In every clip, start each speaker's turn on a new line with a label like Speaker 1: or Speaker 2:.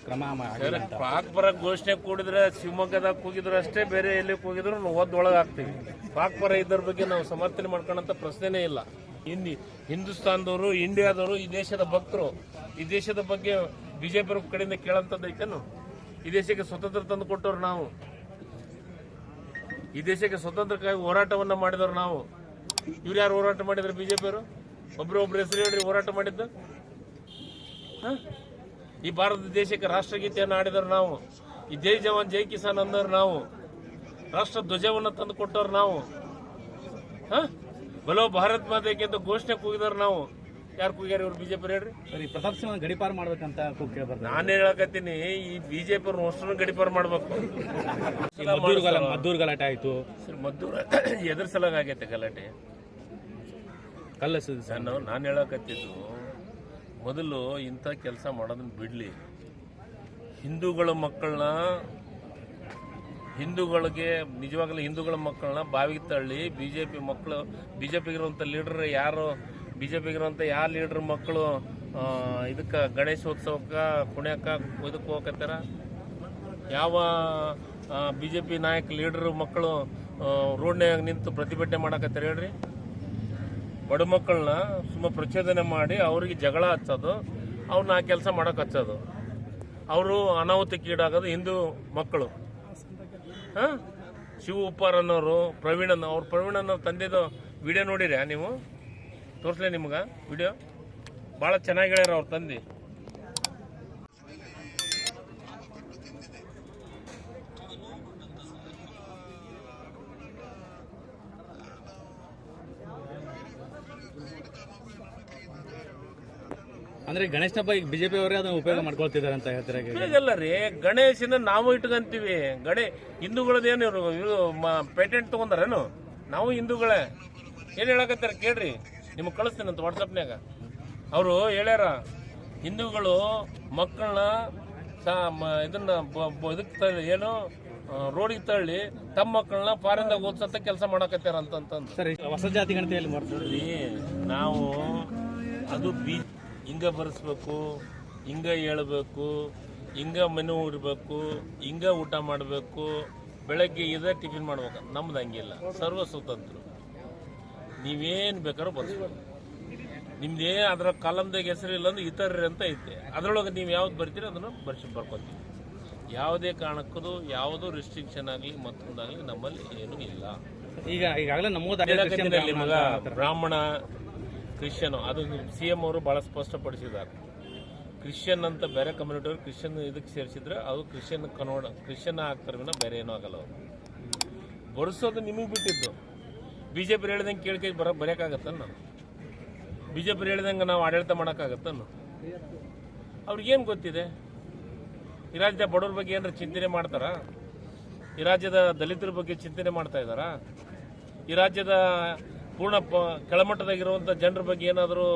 Speaker 1: ಕ್ರಮ
Speaker 2: ಪಾಕ್ ಪರ ಘೋಷಣೆ ಕೂಡಿದ್ರೆ ಶಿವಮೊಗ್ಗದಾಗ ಕೂಗಿದ್ರು ಅಷ್ಟೇ, ಬೇರೆ ಎಲ್ಲಿ ಕೂಗಿದ್ರು ನಾವು ಒಳಗೆ ಹಾಕ್ತೀವಿ. ಪಾಕ್ ಪರ ಇದ್ರ ಬಗ್ಗೆ ನಾವು ಸಮರ್ಥನೆ ಮಾಡ್ಕೊಳ್ಳೋಂಥ ಪ್ರಶ್ನೆನೇ ಇಲ್ಲ. ಹಿಂದೂಸ್ತಾನದವರು, ಇಂಡಿಯಾದವರು, ಈ ದೇಶದ ಭಕ್ತರು, ಈ ದೇಶದ ಬಗ್ಗೆ ಬಿಜೆಪಿ ಕಡೆಯಿಂದ ಕೇಳಂತದ್ದು ಐತೇನು? ಈ ದೇಶಕ್ಕೆ ಸ್ವತಂತ್ರ ತಂದು ಕೊಟ್ಟವ್ರು ನಾವು, ಈ ದೇಶಕ್ಕೆ ಸ್ವತಂತ್ರಕ್ಕಾಗಿ ಹೋರಾಟವನ್ನ ಮಾಡಿದವರು ನಾವು. ಇವ್ರು ಯಾರು ಹೋರಾಟ ಮಾಡಿದ್ರು? ಬಿಜೆಪಿಯವರು ಒಬ್ರು ಹೆಸರು ಹೇಳ್ರಿ ಹೋರಾಟ ಮಾಡಿದ್ದು. ಈ ಭಾರತ ದೇಶಕ್ಕೆ ರಾಷ್ಟ್ರಗೀತೆಯನ್ನು ಆಡಿದವರು ನಾವು, ಈ ಜೈ ಜವಾನ್ ಜೈ ಕಿಸಾನ್ ಅಂದವ್ರು ನಾವು, ರಾಷ್ಟ್ರ ಧ್ವಜವನ್ನು ತಂದು ಕೊಟ್ಟವ್ರು ನಾವು, ಬಲೋ ಭಾರತ್ ಮಾತೆಗೆ ಅಂತ ಘೋಷಣೆ ಕೂಗಿದವ್ರು ನಾವು. ಯಾರು ಕೂಗ್ಯಾರ ಇವ್ರು? ಬಿಜೆಪಿ ಹೇಳ್ರಿ.
Speaker 1: ಸರಿ, ಪ್ರತಾಪ್ ಸಿಂಹ ಗಡಿಪಾರು ಮಾಡ್ಬೇಕಂತ
Speaker 2: ನಾನು ಹೇಳಕತ್ತೀನಿ, ಈ ಬಿಜೆಪಿ ಅವ್ರ ಅಷ್ಟನ್ನು ಗಡಿಪಾರು ಮಾಡ್ಬೇಕು.
Speaker 1: ಮದ್ದೂರು ಗಲಾಟೆ ಆಯ್ತು.
Speaker 2: ಮದ್ದೂರು ಎದ್ರ ಸಲಾಗ ಆಗೈತೆ ಗಲಾಟೆ? ನಾನು ಹೇಳಕತ್ತಿದ್ದು, ಮೊದಲು ಇಂಥ ಕೆಲಸ ಮಾಡೋದನ್ನ ಬಿಡ್ಲಿ. ಹಿಂದೂಗಳ ಮಕ್ಕಳನ್ನ, ಹಿಂದೂಗಳಿಗೆ ನಿಜವಾಗ್ಲೂ ಹಿಂದೂಗಳ ಮಕ್ಕಳನ್ನ ಬಾವಿಗೆ ತಳ್ಳಿ ಬಿಜೆಪಿ ಮಕ್ಕಳು, ಬಿಜೆಪಿಗಿರುವಂಥ ಲೀಡರ್ ಯಾರು, ಬಿಜೆಪಿಗಿರುವಂಥ ಯಾವ ಲೀಡರ್ ಮಕ್ಕಳು ಇದಕ್ಕೆ ಗಣೇಶೋತ್ಸವಕ್ಕೆ ಕುಣ್ಯಕ್ಕೆ ಇದಕ್ಕೆ ಹೋಗತ್ತಾರ? ಯಾವ ಬಿಜೆಪಿ ನಾಯಕ ಲೀಡರ್ ಮಕ್ಕಳು ರೋಡ್ನ್ಯಾಗ ನಿಂತು ಪ್ರತಿಭಟನೆ ಮಾಡಕತ್ತಾರ ಹೇಳ್ರಿ? ಬಡ ಮಕ್ಕಳನ್ನ ಸುಮ್ಮ ಪ್ರಚೋದನೆ ಮಾಡಿ ಅವ್ರಿಗೆ ಜಗಳ ಹಚ್ಚೋದು, ಅವ್ರನ್ನ ಆ ಕೆಲಸ ಮಾಡಕ್ಕೆ ಹಚ್ಚೋದು, ಅವರು ಅನಾಹುತಕ್ಕೀಡಾಗೋದು ಹಿಂದೂ ಮಕ್ಕಳು. ಶಿವ ಉಪ್ಪಾರ್ ಅನ್ನೋರು, ಪ್ರವೀಣನ್, ಅವ್ರು ಪ್ರವೀಣನ್ ತಂದೆದು ವಿಡಿಯೋ ನೋಡಿರ್ಯಾ ನೀವು? ತೋರಿಸ್ಲೇ ನಿಮ್ಗೆ ವಿಡಿಯೋ? ಭಾಳ ಚೆನ್ನಾಗಿ ಹೇಳ್ಯಾರ ಅವ್ರ ತಂದೆ.
Speaker 1: ಅಂದ್ರೆ ಗಣೇಶ ಹಬ್ಬ ಈಗ ಬಿಜೆಪಿ ಅವರೇ ಅದನ್ನ ಉಪಯೋಗ ಮಾಡ್ಕೊಳ್ತಿದ್ದಾರೆ ಅಂತ ಹೇಳ್ತಾರೆ.
Speaker 2: ಈಗಲ್ಲ ರೀ, ಗಣೇಶನ ನಾವು ಇಟ್ಕೊಂತೀವಿ. ಹಿಂದೂಗಳದೇನು ಇವರು ಪೇಟೆಂಟ್ ತಗೊಂಡಾರೇನು? ನಾವು ಹಿಂದೂಗಳೇ. ಏನು ಹೇಳಕತ್ತಾರ ಕೇಳ್ರಿ, ನಿಮಗೆ ಕಳಿಸ್ತೀನಂತ ವಾಟ್ಸಪ್ನ್ಯಾಗ. ಅವರು ಹೇಳ್ಯಾರ, ಹಿಂದೂಗಳು ಮಕ್ಕಳನ್ನ ಇದನ್ನ ಇದಕ್ಕೆ ಏನು ರೋಡಿಗೆ ತಳ್ಳಿ ತಮ್ಮ ಮಕ್ಕಳನ್ನ ಫಾರಿನ್ದಾಗ ಓದಿಸಂತ ಕೆಲಸ ಮಾಡಕತ್ತಾರ ಅಂತಂದು.
Speaker 1: ಸರಿ, ಹೊಸ ಜಾತಿ ಗಣತಿಯಲ್ಲಿ ಮಾಡ್ತೀವಿ
Speaker 2: ನಾವು. ಅದು ಹಿಂಗ ಬರೆಸ್ಬೇಕು, ಹಿಂಗ ಹೇಳ್ಬೇಕು, ಹಿಂಗ ಮೆನು ಇರಬೇಕು, ಹಿಂಗ ಊಟ ಮಾಡಬೇಕು, ಬೆಳಗ್ಗೆ ಇದೇ ಟಿಫಿನ್ ಮಾಡ್ಬೇಕು. ನಮ್ದು ಹಂಗಿಲ್ಲ, ಸರ್ವ ಸ್ವತಂತ್ರ. ನೀವೇನು ಬೇಕಾದ್ರೂ ಬರ್ಸ್ಬೇಕು. ನಿಮ್ದೇ ಅದರ ಕಾಲಮ್ದಾಗ ಹೆಸರಿಲ್ಲ ಅಂದ್ರೆ ಇತರರು ಅಂತ ಐತೆ, ಅದರೊಳಗೆ ನೀವು ಯಾವ್ದು ಬರ್ತೀರಿ ಅದನ್ನು ಬರ್ಕೊತೀವಿ. ಯಾವುದೇ ಕಾರಣಕ್ಕೂ ಯಾವುದೂ ರೆಸ್ಟ್ರಿಕ್ಷನ್ ಆಗಲಿ ಮತ್ತೊಂದಾಗಲಿ ನಮ್ಮಲ್ಲಿ ಏನೂ ಇಲ್ಲ.
Speaker 1: ಈಗಾಗಲೇ
Speaker 2: ನಿಮಗ ಬ್ರಾಹ್ಮಣ, ಕ್ರಿಶ್ಚಿಯನ್, ಅದು CM ಅವರು ಭಾಳ ಸ್ಪಷ್ಟಪಡಿಸಿದ್ದಾರೆ. ಕ್ರಿಶ್ಚಿಯನ್ ಅಂತ ಬೇರೆ ಕಮ್ಯುನಿಟಿಯವರು ಕ್ರಿಶ್ಚಿಯನ್ ಇದಕ್ಕೆ ಸೇರಿಸಿದ್ರೆ ಅದು ಕ್ರಿಶ್ಚಿಯನ್ ಆಗ್ತಾರೆ ವಿನ ಬೇರೆ ಏನೂ ಆಗಲ್ಲ. ಅವರು ಬರೆಸೋದು ನಿಮಗೆ ಬಿಟ್ಟಿದ್ದು. ಬಿಜೆಪಿ ಹೇಳ್ದಂಗೆ ಕೇಳ್ಕೈ ಬರೆಯೋಕ್ಕಾಗತ್ತನ್ನ? ಬಿಜೆಪಿ ಹೇಳ್ದಂಗೆ ನಾವು ಆಡಳಿತ ಮಾಡೋಕ್ಕಾಗತ್ತನ್ನು? ಅವ್ರಿಗೇನು ಗೊತ್ತಿದೆ? ಈ ರಾಜ್ಯದ ಬಡವ್ರ ಬಗ್ಗೆ ಏನಾರ ಚಿಂತನೆ ಮಾಡ್ತಾರಾ? ಈ ರಾಜ್ಯದ ದಲಿತರ ಬಗ್ಗೆ ಚಿಂತನೆ ಮಾಡ್ತಾ ಇದ್ದಾರಾ? ಈ ರಾಜ್ಯದ ಪೂರ್ಣ ಕೆಳಮಟ್ಟದಾಗಿರುವಂಥ ಜನರ ಬಗ್ಗೆ ಏನಾದರೂ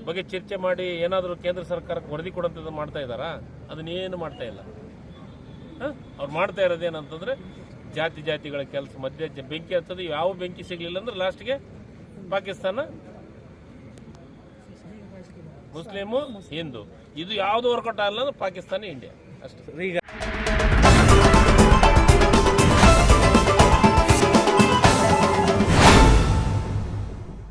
Speaker 2: ಬಗ್ಗೆ ಚರ್ಚೆ ಮಾಡಿ ಏನಾದರೂ ಕೇಂದ್ರ ಸರ್ಕಾರಕ್ಕೆ ವರದಿ ಕೊಡೋಂಥದ್ದು ಮಾಡ್ತಾ ಇದ್ದಾರಾ? ಅದನ್ನೇನು ಮಾಡ್ತಾ ಇಲ್ಲ. ಅವ್ರು ಮಾಡ್ತಾ ಇರೋದೇನಂತಂದ್ರೆ ಜಾತಿಗಳ ಕೆಲಸ ಮಧ್ಯೆ ಬೆಂಕಿ ಹಚ್ಚೋದು. ಯಾವ ಬೆಂಕಿ ಸಿಗಲಿಲ್ಲ ಅಂದ್ರೆ ಲಾಸ್ಟ್ಗೆ ಪಾಕಿಸ್ತಾನ, ಮುಸ್ಲಿಮು, ಹಿಂದೂ, ಇದು ಯಾವುದು ವರ್ಕೌಟ್ ಆಗಲ್ಲ ಅಂದ್ರೆ ಪಾಕಿಸ್ತಾನ, ಇಂಡಿಯಾ ಅಷ್ಟೇ.